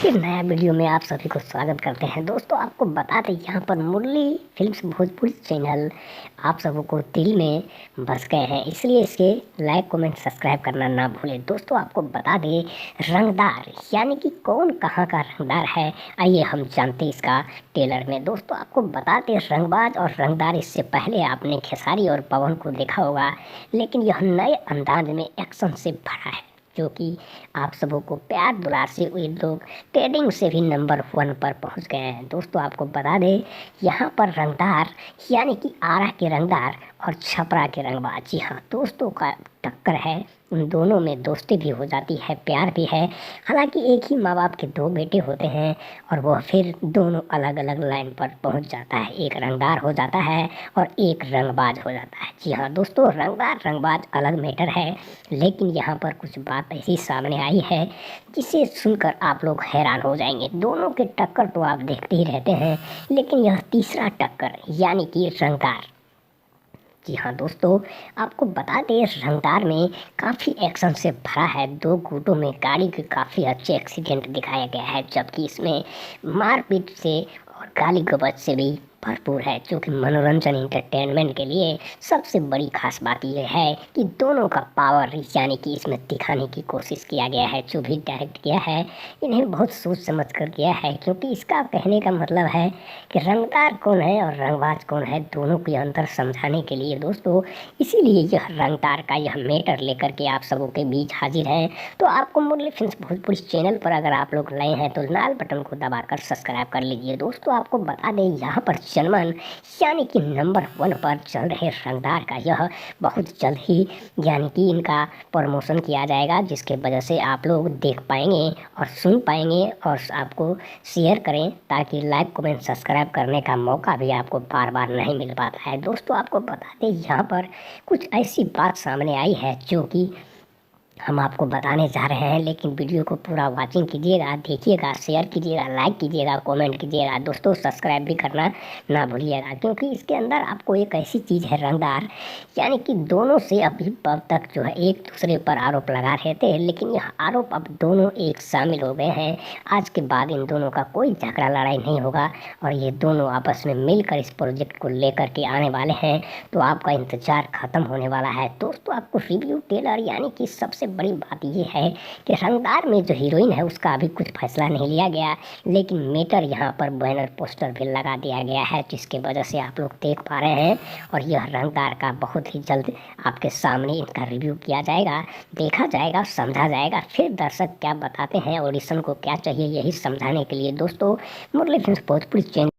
फिर नया वीडियो में आप सभी को स्वागत करते हैं। दोस्तों आपको बता दें, यहाँ पर मुरली फिल्म्स भोजपुरी चैनल आप सबों को दिल में बस गए हैं, इसलिए इसके लाइक कमेंट सब्सक्राइब करना ना भूलें। दोस्तों आपको बता दें, रंगदार यानी कि कौन कहाँ का रंगदार है, आइए हम जानते हैं इसका ट्रेलर में। दोस्तों आपको बता दें, रंगबाज और रंगदार इससे पहले आपने खेसारी और पवन को देखा होगा, लेकिन यह नए अंदाज में एक्शन से भरा है, जो कि आप सबों को प्यार दुलार से ये लोग ट्रेडिंग से भी नंबर 1 पर पहुंच गए हैं। दोस्तों आपको बता दें, यहाँ पर रंगदार यानी कि आरा के रंगदार और छपरा के रंगबाज, जी हाँ दोस्तों का टक्कर है। उन दोनों में दोस्ती भी हो जाती है, प्यार भी है। हालांकि एक ही माँ बाप के दो बेटे होते हैं और वह फिर दोनों अलग अलग लाइन पर पहुंच जाता है। एक रंगदार हो जाता है और एक रंगबाज हो जाता है। जी हाँ दोस्तों, रंगदार रंगबाज अलग मैटर है, लेकिन यहाँ पर कुछ बात ऐसी सामने आई है जिसे सुनकर आप लोग हैरान हो जाएंगे। दोनों के टक्कर तो आप देखते ही रहते हैं, लेकिन यह तीसरा टक्कर यानी कि रंगदार, जी हाँ दोस्तों आपको बता दें, रंगदार में काफ़ी एक्शन से भरा है। दो गुटों में गाड़ी के काफ़ी अच्छे एक्सीडेंट दिखाया गया है, जबकि इसमें मारपीट से और गाली गलौज से भी भरपूर है, जो कि मनोरंजन इंटरटेनमेंट के लिए सबसे बड़ी खास बात यह है कि दोनों का पावर यानी कि इसमें दिखाने की कोशिश किया गया है। जो भी डायरेक्ट किया है, इन्हें बहुत सोच समझ कर किया है, क्योंकि इसका कहने का मतलब है कि रंगदार कौन है और रंगबाज कौन है, दोनों के अंतर समझाने के लिए दोस्तों। इसीलिए यह रंगदार का यह मैटर लेकर के आप सबों के बीच हाजिर है। तो आपको मुरली फिल्म्स भोजपुरी चैनल पर अगर आप लोग नए हैं तो लाल बटन को दबाकर सब्सक्राइब कर लीजिए। दोस्तों आपको बता दें, यहाँ पर जनमन यानी कि नंबर 1 पर चल रहे रंगदार का यह बहुत जल्द ही यानी कि इनका प्रमोशन किया जाएगा, जिसके वजह से आप लोग देख पाएंगे और सुन पाएंगे और आपको शेयर करें, ताकि लाइक कमेंट सब्सक्राइब करने का मौका भी आपको बार बार नहीं मिल पाता है। दोस्तों आपको बता दें, यहाँ पर कुछ ऐसी बात सामने आई है जो कि हम आपको बताने जा रहे हैं, लेकिन वीडियो को पूरा वॉचिंग कीजिएगा, देखिएगा, शेयर कीजिएगा, लाइक कीजिएगा, कमेंट कीजिएगा। दोस्तों सब्सक्राइब भी करना ना भूलिएगा, क्योंकि इसके अंदर आपको एक ऐसी चीज़ है, रंगदार यानी कि दोनों से अभी अब तक जो है एक दूसरे पर आरोप लगा रहे थे, लेकिन यह आरोप अब दोनों एक शामिल हो गए हैं। आज के बाद इन दोनों का कोई झगड़ा लड़ाई नहीं होगा और ये दोनों आपस में मिलकर इस प्रोजेक्ट को लेकर के आने वाले हैं। तो आपका इंतज़ार ख़त्म होने वाला है। दोस्तों आपको रिव्यू टेलर यानी कि सबसे बड़ी बात ये है कि रंगदार में जो हीरोइन है उसका अभी कुछ फैसला नहीं लिया गया, लेकिन मेटर यहाँ पर बैनर पोस्टर भी लगा दिया गया है, जिसके वजह से आप लोग देख पा रहे हैं। और यह रंगदार का बहुत ही जल्द आपके सामने इनका रिव्यू किया जाएगा, देखा जाएगा, समझा जाएगा। फिर दर्शक क्या बताते हैं, ऑडिशन को क्या चाहिए, यही समझाने के लिए दोस्तों मुरली फिल्म्स भोजपुरी चैनल